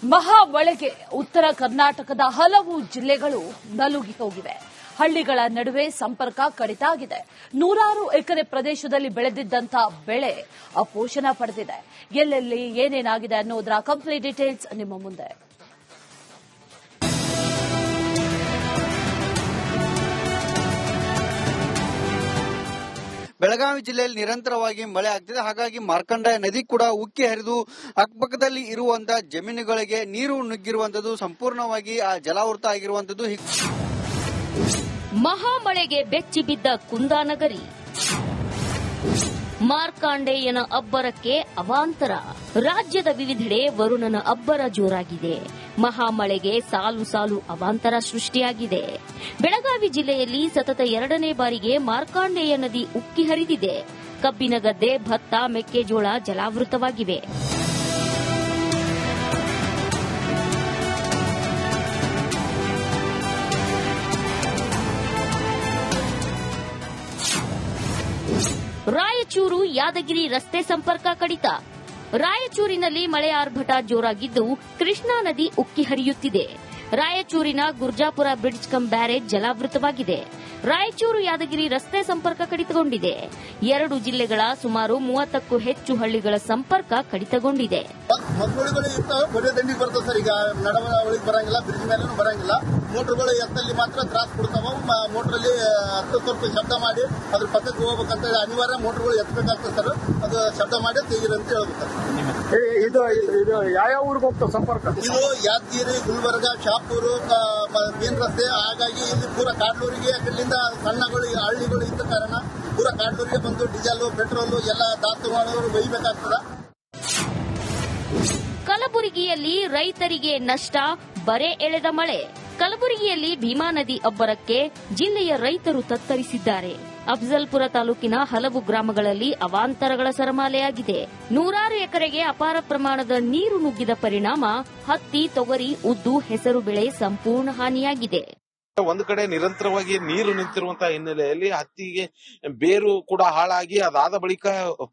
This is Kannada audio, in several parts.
ಮಹಾಮಳೆಗೆ ಉತ್ತರ ಕರ್ನಾಟಕದ ಹಲವು ಜಿಲ್ಲೆಗಳು ನಲುಗಿ ಹೋಗಿವೆ. ಹಳ್ಳಿಗಳ ನಡುವೆ ಸಂಪರ್ಕ ಕಡಿತ ಆಗಿದೆ. ನೂರಾರು ಎಕರೆ ಪ್ರದೇಶದಲ್ಲಿ ಬೆಳೆದಿದ್ದಂತಹ ಬೆಳೆ ಅಪೋಷಣ ಪಡೆದಿದೆ. ಎಲ್ಲೆಲ್ಲಿ ಏನೇನಾಗಿದೆ ಅನ್ನೋದರ ಕಂಪ್ಲೀಟ್ ಡೀಟೇಲ್ಸ್ ನಿಮ್ಮ ಮುಂದೆ. ಬೆಳಗಾವಿ ಜಿಲ್ಲೆಯಲ್ಲಿ ನಿರಂತರವಾಗಿ ಮಳೆ ಆಗ್ತಿದೆ. ಹಾಗಾಗಿ ಮಾರ್ಕಂಡ ನದಿ ಕೂಡ ಉಕ್ಕಿ ಹರಿದು ಅಕ್ಕಪಕ್ಕದಲ್ಲಿ ಇರುವಂತಹ ಜಮೀನುಗಳಿಗೆ ನೀರು ನುಗ್ಗಿರುವಂತದ್ದು, ಸಂಪೂರ್ಣವಾಗಿ ಆ ಜಲಾವೃತ ಆಗಿರುವಂತದ್ದು. ಮಹಾಮಳೆಗೆ ಬೆಚ್ಚಿ ಬಿದ್ದ ಕುಂದಾನಗರಿ, ಮಾರ್ಕಾಂಡೇಯನ ಅಬ್ಬರಕ್ಕೆ ಅವಾಂತರ. ರಾಜ್ಯದ ವಿವಿಧೆಡೆ ವರುಣನ ಅಬ್ಬರ ಜೋರಾಗಿದೆ. ಮಹಾಮಳೆಗೆ ಸಾಲು ಸಾಲು ಅವಾಂತರ ಸೃಷ್ಟಿಯಾಗಿದೆ. ಬೆಳಗಾವಿ ಜಿಲ್ಲೆಯಲ್ಲಿ ಸತತ 2ನೇ ಬಾರಿಗೆ ಮಾರ್ಕಾಂಡೇಯ ನದಿ ಉಕ್ಕಿ ಹರಿದಿದೆ. ಕಬ್ಬಿನ ಗದ್ದೆ, ಭತ್ತ, ಮೆಕ್ಕೆಜೋಳ ಜಲಾವೃತವಾಗಿವೆ. ರಾಯಚೂರು ಯಾದಗಿರಿ ರಸ್ತೆ ಸಂಪರ್ಕ ಕಡಿತ. ರಾಯಚೂರಿನಲ್ಲಿ ಮಳೆ ಆರ್ಭಟ ಜೋರಾಗಿದ್ದು ಕೃಷ್ಣಾ ನದಿ ಉಕ್ಕಿ ಹರಿಯುತ್ತಿದೆ. ರಾಯಚೂರಿನ ಗುರ್ಜಾಪುರ ಬ್ರಿಡ್ಜ್ ಕಮ್ ಬ್ಯಾರೇಜ್ ಜಲಾವೃತವಾಗಿದೆ. ರಾಯಚೂರು ಯಾದಗಿರಿ ರಸ್ತೆ ಸಂಪರ್ಕ ಕಡಿತಗೊಂಡಿದೆ. 2 ಜಿಲ್ಲೆಗಳ ಸುಮಾರು 30ಕ್ಕೂ ಹೆಚ್ಚು ಹಳ್ಳಿಗಳ ಸಂಪರ್ಕ ಕಡಿತಗೊಂಡಿದೆ. ಮಕ್ಕಳುಗಳು ಬರೀ ದಂಡಿಗೆ ಬರ್ತವೆ ಸರ್. ಈಗ ನಡವಳಿಗೆ ಬರಂಗಿಲ್ಲ, ಬ್ರಿಡ್ಜ್ ಮೇಲೂ ಬರಂಗಿಲ್ಲ. ಮೋಟರ್ಗಳು ಎತ್ತಲ್ಲಿ ಮಾತ್ರ ತ್ರಾಸ್ ಕೊಡ್ತಾವ. ಮೋಟರಲ್ಲಿ ಸ್ವಲ್ಪ ಶಬ್ದ ಮಾಡಿ ಅದ್ರ ಪಕ್ಕಕ್ಕೆ ಹೋಗ್ಬೇಕಂತ ಹೇಳಿ ಅನಿವಾರ್ಯ ಮೋಟರ್ಗಳು ಎತ್ತಬೇಕಾಗ್ತದೆ ಸರ್. ಅದು ಶಬ್ದ ಮಾಡಿ ತೆಗೀರಿ ಅಂತ ಹೇಳ್ಬೇಕು. ಇದು ಯಾವ ಊರಿಗೆ ಹೋಗ್ತಾವೆ ಸಂಪರ್ಕ? ಇದು ಯಾದಗಿರಿ, ಗುಲ್ಬರ್ಗ, ಶಾಪೂರು ಮೇನ್ ರಸ್ತೆ. ಹಾಗಾಗಿ ಇಲ್ಲಿ ಪೂರ ಕಾಡ್ಲೂರಿಗೆ ಅಲ್ಲಿಂದ ಸಣ್ಣಗಳು ಹಳ್ಳಿಗಳು ಇದ್ದ ಕಾರಣ ಪೂರ ಕಾಡ್ಲೂರಿಗೆ ಬಂದು ಡೀಸೆಲ್, ಪೆಟ್ರೋಲ್ ಎಲ್ಲ ದಾಸ್ತಾನು ಒಯ್ಯಬೇಕಾಗ್ತದ. ಕಲಬುರಗಿಯಲ್ಲಿ ರೈತರಿಗೆ ನಷ್ಟ, ಬರೆ ಎಳೆದ ಮಳೆ. ಕಲಬುರಗಿಯಲ್ಲಿ ಭೀಮಾ ನದಿ ಅಬ್ಬರಕ್ಕೆ ಜಿಲ್ಲೆಯ ರೈತರು ತತ್ತರಿಸಿದ್ದಾರೆ. ಅಫಜಲ್ಪುರ ತಾಲೂಕಿನ ಹಲವು ಗ್ರಾಮಗಳಲ್ಲಿ ಅವಾಂತರಗಳ ಸರಮಾಲೆಯಾಗಿದೆ. ನೂರಾರು ಎಕರೆಗೆ ಅಪಾರ ಪ್ರಮಾಣದ ನೀರು ನುಗ್ಗಿದ ಪರಿಣಾಮ ಹತ್ತಿ, ತೊಗರಿ, ಉದ್ದು, ಹೆಸರು ಬೆಳೆ ಸಂಪೂರ್ಣ ಹಾನಿಯಾಗಿದೆ. ಒಂದು ಕಡೆ ನಿರಂತರವಾಗಿ ನೀರು ನಿಂತಿರುವಂತಹ ಹಿನ್ನೆಲೆಯಲ್ಲಿ ಹತ್ತಿಗೆ ಬೇರು ಕೂಡ ಹಾಳಾಗಿ ಅದಾದ ಬಳಿಕ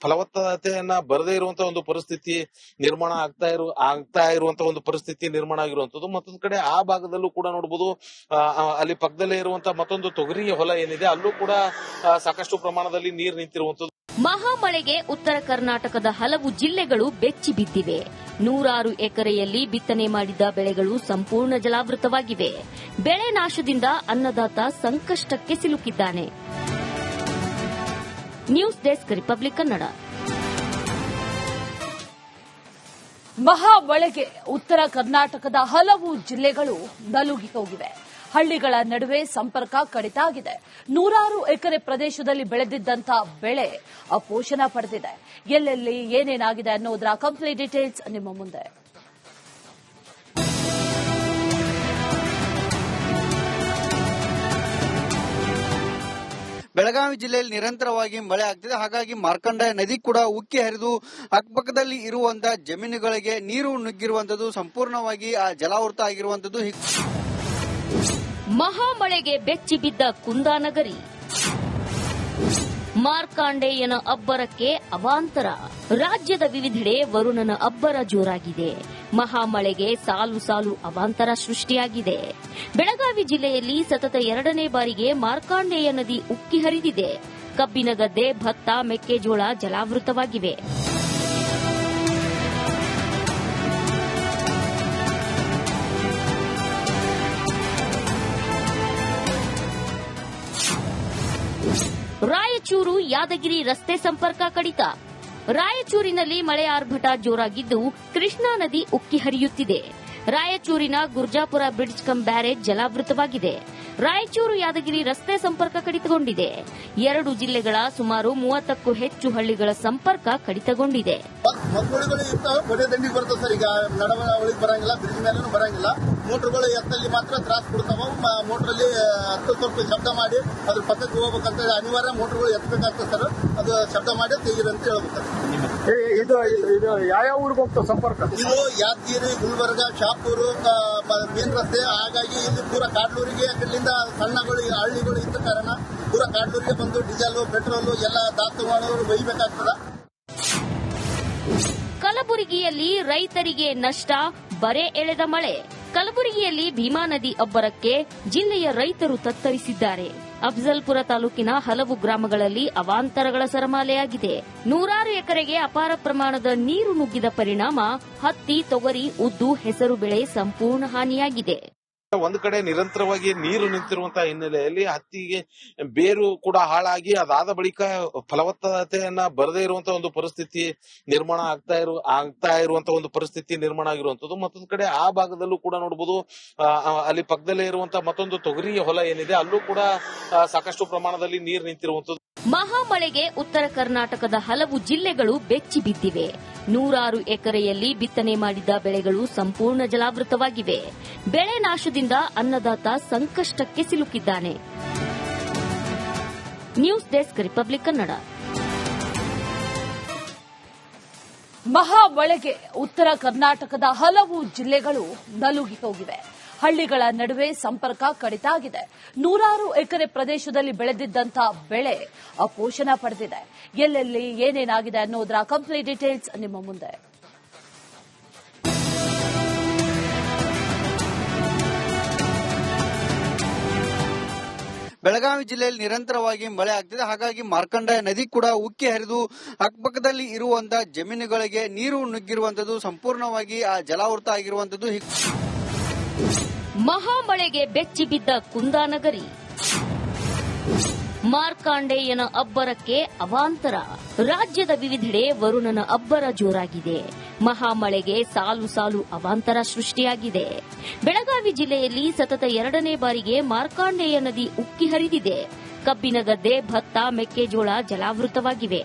ಫಲವತ್ತತೆಯನ್ನ ಬರದೇ ಇರುವಂತಹ ಒಂದು ಪರಿಸ್ಥಿತಿ ನಿರ್ಮಾಣ ಆಗ್ತಾ ಇರುವಂತಹ ಒಂದು ಪರಿಸ್ಥಿತಿ ನಿರ್ಮಾಣ ಆಗಿರುವಂತದ್ದು. ಮತ್ತೊಂದು ಕಡೆ ಆ ಭಾಗದಲ್ಲೂ ಕೂಡ ನೋಡಬಹುದು, ಅಲ್ಲಿ ಪಕ್ಕದಲ್ಲೇ ಇರುವಂತಹ ಮತ್ತೊಂದು ತೊಗರಿ ಹೊಲ ಏನಿದೆ ಅಲ್ಲೂ ಕೂಡ ಸಾಕಷ್ಟು ಪ್ರಮಾಣದಲ್ಲಿ ನೀರು ನಿಂತಿರುವಂತದ್ದು. ಮಹಾಮಳೆಗೆ ಉತ್ತರ ಕರ್ನಾಟಕದ ಹಲವು ಜಿಲ್ಲೆಗಳು ಬೆಚ್ಚಿ ಬಿದ್ದಿವೆ. ನೂರಾರು ಎಕರೆಯಲ್ಲಿ ಬಿತ್ತನೆ ಮಾಡಿದ ಬೆಳೆಗಳು ಸಂಪೂರ್ಣ ಜಲಾವೃತವಾಗಿವೆ. ಬೆಳೆ ನಾಶದಿಂದ ಅನ್ನದಾತ ಸಂಕಷ್ಟಕ್ಕೆ ಸಿಲುಕಿದ್ದಾನೆ. News desk, Republic Kannada. ಮಹಾಮಳೆಗೆ ಉತ್ತರ ಕರ್ನಾಟಕದ ಹಲವು ಜಿಲ್ಲೆಗಳು ನಲುಗಿ ಹೋಗಿವೆ. ಹಳ್ಳಿಗಳ ನಡುವೆ ಸಂಪರ್ಕ ಕಡಿತ ಆಗಿದೆ. ನೂರಾರು ಎಕರೆ ಪ್ರದೇಶದಲ್ಲಿ ಬೆಳೆದಿದ್ದಂತಹ ಬೆಳೆ ಅಪೋಷಣ ಪಡೆದಿದೆ. ಎಲ್ಲೆಲ್ಲಿ ಏನೇನಾಗಿದೆ ಅನ್ನೋದರ ಕಂಪ್ಲೀಟ್ ಡೀಟೇಲ್ಸ್ ನಿಮ್ಮ ಮುಂದೆ. ಬೆಳಗಾವಿ ಜಿಲ್ಲೆಯಲ್ಲಿ ನಿರಂತರವಾಗಿ ಮಳೆ ಆಗ್ತಿದೆ. ಹಾಗಾಗಿ ಮಾರ್ಕಂಡ ನದಿ ಕೂಡ ಉಕ್ಕಿ ಹರಿದು ಅಕ್ಕಪಕ್ಕದಲ್ಲಿ ಇರುವಂತಹ ಜಮೀನುಗಳಿಗೆ ನೀರು ನುಗ್ಗಿರುವಂತದ್ದು, ಸಂಪೂರ್ಣವಾಗಿ ಆ ಜಲಾವೃತ ಆಗಿರುವಂತದ್ದು. ಮಹಾಮಳೆಗೆ ಬೆಚ್ಚಿ ಬಿದ್ದ ಕುಂದಾನಗರಿ, ಮಾರ್ಕಾಂಡೇಯನ ಅಬ್ಬರಕ್ಕೆ ಅವಾಂತರ. ರಾಜ್ಯದ ವಿವಿಧೆಡೆ ವರುಣನ ಅಬ್ಬರ ಜೋರಾಗಿದೆ. ಮಹಾಮಳೆಗೆ ಸಾಲು ಸಾಲು ಅವಾಂತರ ಸೃಷ್ಟಿಯಾಗಿದೆ. ಬೆಳಗಾವಿ ಜಿಲ್ಲೆಯಲ್ಲಿ ಸತತ 2ನೇ ಬಾರಿಗೆ ಮಾರ್ಕಾಂಡೇಯ ನದಿ ಉಕ್ಕಿ ಹರಿದಿದೆ. ಕಬ್ಬಿನ ಗದ್ದೆ, ಭತ್ತ, ಮೆಕ್ಕೆಜೋಳ ಜಲಾವೃತವಾಗಿವೆ. ರಾಯಚೂರು ಯಾದಗಿರಿ ರಸ್ತೆ ಸಂಪರ್ಕ ಕಡಿತ. ರಾಯಚೂರಿನಲ್ಲಿ ಮಳೆ ಆರ್ಭಟ ಜೋರಾಗಿದ್ದು ಕೃಷ್ಣಾ ನದಿ ಉಕ್ಕಿ ಹರಿಯುತ್ತಿದೆ. ರಾಯಚೂರಿನ ಗುರ್ಜಾಪುರ ಬ್ರಿಡ್ಜ್ ಕಮ್ ಬ್ಯಾರೇಜ್ ಜಲಾವೃತವಾಗಿದೆ. ರಾಯಚೂರು ಯಾದಗಿರಿ ರಸ್ತೆ ಸಂಪರ್ಕ ಕಡಿತಗೊಂಡಿದೆ. 2 ಜಿಲ್ಲೆಗಳ ಸುಮಾರು 30ಕ್ಕೂ ಹೆಚ್ಚು ಹಳ್ಳಿಗಳ ಸಂಪರ್ಕ ಕಡಿತಗೊಂಡಿದೆ. ಮಕ್ಕಳುಗಳು ಬರೀ ದಂಡಿಗೆ ಬರ್ತವೆ ಸರ್. ಈಗ ನಡವಳಿಗೆ ಬರಂಗಿಲ್ಲ, ಬ್ರಿಡ್ಜ್ ಮೇಲೂ ಬರಂಗಿಲ್ಲ. ಮೋಟರ್ಗಳು ಎತ್ತಲ್ಲಿ ಮಾತ್ರ ತ್ರಾಸ್ ಕೊಡ್ತಾವ. ಮೋಟರಲ್ಲಿ ಸ್ವಲ್ಪ ಶಬ್ದ ಮಾಡಿ ಅದ್ರ ಪಕ್ಕಕ್ಕೆ ಹೋಗ್ಬೇಕಂತ ಹೇಳಿ ಅನಿವಾರ್ಯ ಮೋಟರ್ಗಳು ಎತ್ತಬೇಕಾಗ್ತದೆ ಸರ್. ಅದು ಶಬ್ದ ಮಾಡಿ ತೆಗೀರಿ ಅಂತ ಹೇಳ್ಬೇಕು. ಇದು ಯಾವ ಊರಿಗೆ ಹೋಗ್ತಾವೆ ಸಂಪರ್ಕ? ಇದು ಯಾದಗಿರಿ, ಗುಲ್ಬರ್ಗ, ಶಾಪೂರು ಮೇನ್ ರಸ್ತೆ. ಹಾಗಾಗಿ ಇಲ್ಲಿ ಪೂರ ಕಾಡ್ಲೂರಿಗೆ ಅಲ್ಲಿಂದ ಸಣ್ಣಗಳು ಹಳ್ಳಿಗಳು ಇದ್ದ ಕಾರಣ ಪೂರ ಕಾಡ್ಲೂರಿಗೆ ಬಂದು ಡೀಸೆಲ್, ಪೆಟ್ರೋಲ್ ಎಲ್ಲ ದಾಸ್ತಾನು ಒಯ್ಯಬೇಕಾಗ್ತದ. ಕಲಬುರಗಿಯಲ್ಲಿ ರೈತರಿಗೆ ನಷ್ಟ, ಬರೆ ಎಳೆದ ಮಳೆ. ಕಲಬುರಗಿಯಲ್ಲಿ ಭೀಮಾ ನದಿ ಅಬ್ಬರಕ್ಕೆ ಜಿಲ್ಲೆಯ ರೈತರು ತತ್ತರಿಸಿದ್ದಾರೆ. ಅಫಜಲ್ಪುರ ತಾಲೂಕಿನ ಹಲವು ಗ್ರಾಮಗಳಲ್ಲಿ ಅವಾಂತರಗಳ ಸರಮಾಲೆಯಾಗಿದೆ. ನೂರಾರು ಎಕರೆಗೆ ಅಪಾರ ಪ್ರಮಾಣದ ನೀರು ನುಗ್ಗಿದ ಪರಿಣಾಮ ಹತ್ತಿ, ತೊಗರಿ, ಉದ್ದು, ಹೆಸರು ಬೆಳೆ ಸಂಪೂರ್ಣ ಹಾನಿಯಾಗಿದೆ. ಒಂದು ಕಡೆ ನಿರಂತರವಾಗಿ ನೀರು ನಿಂತಿರುವಂತಹ ಹಿನ್ನೆಲೆಯಲ್ಲಿ ಹತ್ತಿಗೆ ಬೇರು ಕೂಡ ಹಾಳಾಗಿ ಅದಾದ ಬಳಿಕ ಫಲವತ್ತತೆಯನ್ನ ಬರದೇ ಇರುವಂತಹ ಒಂದು ಪರಿಸ್ಥಿತಿ ನಿರ್ಮಾಣ ಆಗ್ತಾ ಇರುವಂತಹ ಒಂದು ಪರಿಸ್ಥಿತಿ ನಿರ್ಮಾಣ ಆಗಿರುವಂತದ್ದು. ಮತ್ತೊಂದು ಕಡೆ ಆ ಭಾಗದಲ್ಲೂ ಕೂಡ ನೋಡಬಹುದು, ಅಲ್ಲಿ ಪಕ್ಕದಲ್ಲೇ ಇರುವಂತಹ ಮತ್ತೊಂದು ತೊಗರಿ ಹೊಲ ಏನಿದೆ ಅಲ್ಲೂ ಕೂಡ ಸಾಕಷ್ಟು ಪ್ರಮಾಣದಲ್ಲಿ ನೀರು ನಿಂತಿರುವಂತದ್ದು. ಮಹಾಮಳೆಗೆ ಉತ್ತರ ಕರ್ನಾಟಕದ ಹಲವು ಜಿಲ್ಲೆಗಳು ಬೆಚ್ಚಿ ಬಿದ್ದಿವೆ. ನೂರಾರು ಎಕರೆಯಲ್ಲಿ ಬಿತ್ತನೆ ಮಾಡಿದ ಬೆಳೆಗಳು ಸಂಪೂರ್ಣ ಜಲಾವೃತವಾಗಿವೆ. ಬೆಳೆ ನಾಶದಿಂದ ಅನ್ನದಾತ ಸಂಕಷ್ಟಕ್ಕೆ ಸಿಲುಕಿದ್ದಾನೆ. News desk, Republic Kannada. ಮಹಾಮಳೆಗೆ ಉತ್ತರ ಕರ್ನಾಟಕದ ಹಲವು ಜಿಲ್ಲೆಗಳು ನಲುಗಿ ಹೋಗಿವೆ. ಹಳ್ಳಿಗಳ ನಡುವೆ ಸಂಪರ್ಕ ಕಡಿತ ಆಗಿದೆ. ನೂರಾರು ಎಕರೆ ಪ್ರದೇಶದಲ್ಲಿ ಬೆಳೆದಿದ್ದಂತಹ ಬೆಳೆ ಅಪೋಷಣ ಪಡೆದಿದೆ. ಎಲ್ಲೆಲ್ಲಿ ಏನೇನಾಗಿದೆ ಅನ್ನೋದರ ಕಂಪ್ಲೀಟ್ ಡೀಟೇಲ್ಸ್ ನಿಮ್ಮ ಮುಂದೆ. ಬೆಳಗಾವಿ ಜಿಲ್ಲೆಯಲ್ಲಿ ನಿರಂತರವಾಗಿ ಮಳೆ ಆಗ್ತಿದೆ. ಹಾಗಾಗಿ ಮಾರ್ಕಂಡೇಯ ನದಿ ಕೂಡ ಉಕ್ಕಿ ಹರಿದು ಅಕ್ಕಪಕ್ಕದಲ್ಲಿ ಇರುವಂತಹ ಜಮೀನುಗಳಿಗೆ ನೀರು ನುಗ್ಗಿರುವಂತದ್ದು, ಸಂಪೂರ್ಣವಾಗಿ ಆ ಜಲಾವೃತ ಆಗಿರುವಂತದ್ದು. ಮಹಾಮಳೆಗೆ ಬೆಚ್ಚಿ ಬಿದ್ದ ಕುಂದಾನಗರಿ. ಮಾರ್ಕಾಂಡೇಯನ ಅಬ್ಬರಕ್ಕೆ ಅವಾಂತರ. ರಾಜ್ಯದ ವಿವಿಧೆಡೆ ವರುಣನ ಅಬ್ಬರ ಜೋರಾಗಿದೆ. ಮಹಾಮಳೆಗೆ ಸಾಲು ಸಾಲು ಅವಾಂತರ ಸೃಷ್ಟಿಯಾಗಿದೆ. ಬೆಳಗಾವಿ ಜಿಲ್ಲೆಯಲ್ಲಿ ಸತತ 2ನೇ ಬಾರಿಗೆ ಮಾರ್ಕಾಂಡೇಯ ನದಿ ಉಕ್ಕಿ ಹರಿದಿದೆ. ಕಬ್ಬಿನ ಗದ್ದೆ, ಭತ್ತ, ಮೆಕ್ಕೆಜೋಳ ಜಲಾವೃತವಾಗಿವೆ.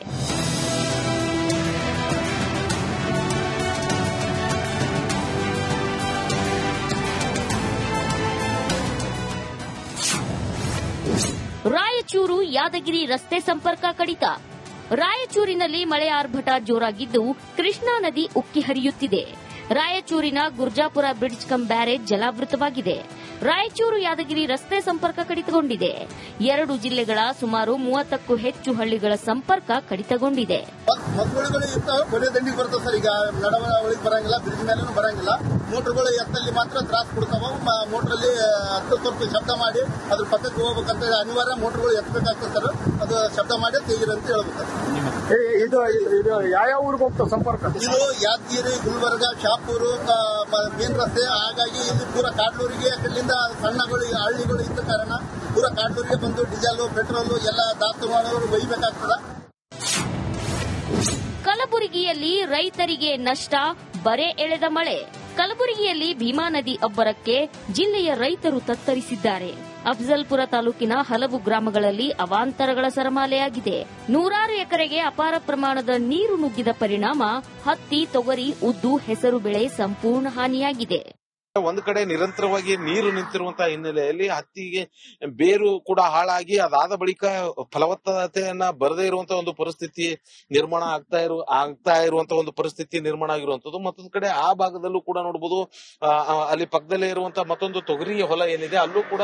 ರಾಯಚೂರು ಯಾದಗಿರಿ ರಸ್ತೆ ಸಂಪರ್ಕ ಕಡಿತ. ರಾಯಚೂರಿನಲ್ಲಿ ಮಳೆ ಆರ್ಭಟ ಜೋರಾಗಿದ್ದು ಕೃಷ್ಣಾ ನದಿ ಉಕ್ಕಿ ಹರಿಯುತ್ತಿದೆ. ರಾಯಚೂರಿನ ಗುರ್ಜಾಪುರ ಬ್ರಿಡ್ಜ್ ಕಂ ಬ್ಯಾರೇಜ್ ಜಲಾವೃತವಾಗಿದೆ. ರಾಯಚೂರು ಯಾದಗಿರಿ ರಸ್ತೆ ಸಂಪರ್ಕ ಕಡಿತಗೊಂಡಿದೆ. 2 ಜಿಲ್ಲೆಗಳ ಸುಮಾರು 30ಕ್ಕೂ ಹೆಚ್ಚು ಹಳ್ಳಿಗಳ ಸಂಪರ್ಕ ಕಡಿತಗೊಂಡಿದೆ. ಮಕ್ಕಳುಗಳು ಇರ್ತಾವೆ, ಕೊನೆ ದಂಡಿಗೆ ಬರ್ತವೆ ಸರ್. ಈಗ ನಡವಳಿಗೆ ಬರಂಗಿಲ್ಲ, ಬ್ರಿಡ್ಜ್ ಮೇಲೂ ಬರಂಗಿಲ್ಲ. ಮೋಟರ್ಗಳು ಎತ್ತಲ್ಲಿ ಮಾತ್ರ ತ್ರಾಸ ಕೊಡ್ತಾವ. ಮೋಟ್ರಲ್ಲಿ ಸ್ವಲ್ಪ ಶಬ್ದ ಮಾಡಿ ಅದ್ರ ಪಕ್ಕಕ್ಕೆ ಹೋಗ್ಬೇಕಂತ ಅನಿವಾರ್ಯ ಮೋಟರ್ಗಳು ಎತ್ತಬೇಕಾಗ್ತದೆ ಸರ್. ಅದು ಶಬ್ದ ಮಾಡಿ ತೆಗೀರಂತ ಹೇಳ್ಬೇಕು. ಇದು ಯಾವ ಊರಿಗೆ ಹೋಗ್ತದೆ ಸಂಪರ್ಕ? ಇದು ಯಾದಗಿರಿ, ಗುಲ್ಬರ್ಗ, ಶಾಪೂರು ಮೇನ್ ರಸ್ತೆ. ಹಾಗಾಗಿ ಇಲ್ಲಿ ಪೂರ ಕಾಡ್ಲೂರಿಗೆ ಅಲ್ಲಿಂದ ಸಣ್ಣಗಳು ಹಳ್ಳಿಗಳು ಇದ್ದ ಕಾರಣ ಪೂರ ಕಾಡ್ಲೂರಿಗೆ ಬಂದು ಡೀಸೆಲ್, ಪೆಟ್ರೋಲ್ ಎಲ್ಲ ದಾಸ್ತಾನು ಒಯ್ಯಬೇಕಾಗ್ತದೆ. ಕಲಬುರಗಿಯಲ್ಲಿ ರೈತರಿಗೆ ನಷ್ಟ, ಬರೆ ಎಳೆದ ಮಳೆ. ಕಲಬುರಗಿಯಲ್ಲಿ ಭೀಮಾ ನದಿ ಅಬ್ಬರಕ್ಕೆ ಜಿಲ್ಲೆಯ ರೈತರು ತತ್ತರಿಸಿದ್ದಾರೆ. ಅಫಜಲ್ಪುರ ತಾಲೂಕಿನ ಹಲವು ಗ್ರಾಮಗಳಲ್ಲಿ ಅವಾಂತರಗಳ ಸರಮಾಲೆಯಾಗಿದೆ. ನೂರಾರು ಎಕರೆಗೆ ಅಪಾರ ಪ್ರಮಾಣದ ನೀರು ನುಗ್ಗಿದ ಪರಿಣಾಮ ಹತ್ತಿ, ತೊಗರಿ, ಉದ್ದು, ಹೆಸರು ಬೆಳೆ ಸಂಪೂರ್ಣ ಹಾನಿಯಾಗಿದೆ. ಒಂದು ಕಡೆ ನಿರಂತರವಾಗಿ ನೀರು ನಿಂತಿರುವಂತಹ ಹಿನ್ನೆಲೆಯಲ್ಲಿ ಹತ್ತಿಗೆ ಬೇರು ಕೂಡ ಹಾಳಾಗಿ ಅದಾದ ಬಳಿಕ ಫಲವತ್ತತೆಯನ್ನ ಬರದೇ ಇರುವಂತಹ ಒಂದು ಪರಿಸ್ಥಿತಿ ನಿರ್ಮಾಣ ಆಗ್ತಾ ಇರುವಂತಹ ಒಂದು ಪರಿಸ್ಥಿತಿ ನಿರ್ಮಾಣ ಆಗಿರುವಂತದ್ದು. ಮತ್ತೊಂದು ಕಡೆ ಆ ಭಾಗದಲ್ಲೂ ಕೂಡ ನೋಡಬಹುದು, ಅಲ್ಲಿ ಪಕ್ಕದಲ್ಲೇ ಇರುವಂತಹ ಮತ್ತೊಂದು ತೊಗರಿ ಹೊಲ ಏನಿದೆ ಅಲ್ಲೂ ಕೂಡ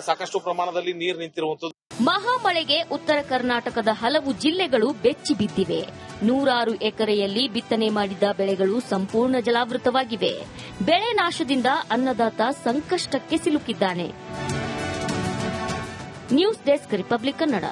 ಸಾಕಷ್ಟು ಪ್ರಮಾಣದಲ್ಲಿ ನೀರು ನಿಂತಿರುವಂತದ್ದು. ಮಹಾಮಳೆಗೆ ಉತ್ತರ ಕರ್ನಾಟಕದ ಹಲವು ಜಿಲ್ಲೆಗಳು ಬೆಚ್ಚಿ ಬಿದ್ದಿವೆ. ನೂರಾರು ಎಕರೆಯಲ್ಲಿ ಬಿತ್ತನೆ ಮಾಡಿದ ಬೆಳೆಗಳು ಸಂಪೂರ್ಣ ಜಲಾವೃತವಾಗಿವೆ. ಬೆಳೆ ನಾಶದಿಂದ ಅನ್ನದಾತ ಸಂಕಷ್ಟಕ್ಕೆ ಸಿಲುಕಿದ್ದಾನೆ. News desk, Republic Kannada.